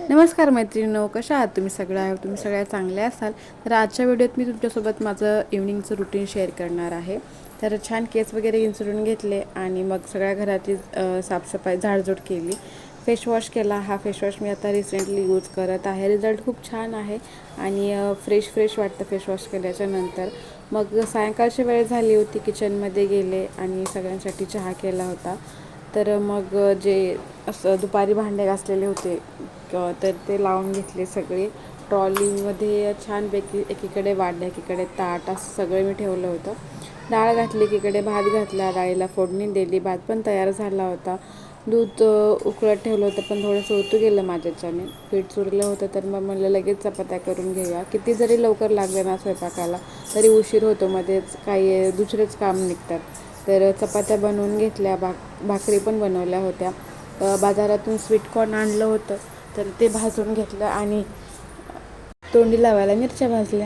नमस्कार मैत्रिणींनो, कशा आहात तुम्ही सगळ्या? तुम्ही सगळ्या चांगल्या असाल तर आजच्या व्हिडिओत मी तुमच्यासोबत माझं इव्हनिंगचं रुटीन शेअर करणार आहे. तर छान केस वगैरे विंचरून घेतले आणि मग सगळ्या घराची साफसफाई झाडझूड केली. फेसवॉश केला. हा फेसवॉश मी आता रिसेंटली यूज करत आहे. रिझल्ट खूप छान आहे आणि फ्रेश वाटतं फेसवॉश केल्याच्या नंतर. मग सायंकाळची वेळ झाली होती, किचनमध्ये गेले आणि सगळ्यांसाठी चहा केला होता. तर मग जे असं दुपारी भांडे घासलेले होते तर ते लावून घेतले सगळे. ट्रॉलीमध्ये छानपैकी एकीकडे वाढल्या, एकीकडे ताट असं सगळं मी ठेवलं होतं. डाळ घातली, एकीकडे भात घातला, डाळीला फोडणी दिली, भात पण तयार झाला होता. दूध उकळत ठेवलं होतं पण थोडंसं ओतू गेलं माझ्याच्याने. पीठ चुरलं होतं तर मग म्हणलं लगेच चपात्या करून घेऊया. किती जरी लवकर लागलं ना स्वयंपाकाला तरी उशीर होतो, मध्येच काही दुसरेच काम निघतात. तर चपात्या बनवून घेतल्या, भाकरी पण बनवल्या होत्या. बाजारातून स्वीटकॉर्न आणलं होतं तर ते भाजून घेतलं आणि तोंडी लावायला मिरच्या भाजल्या.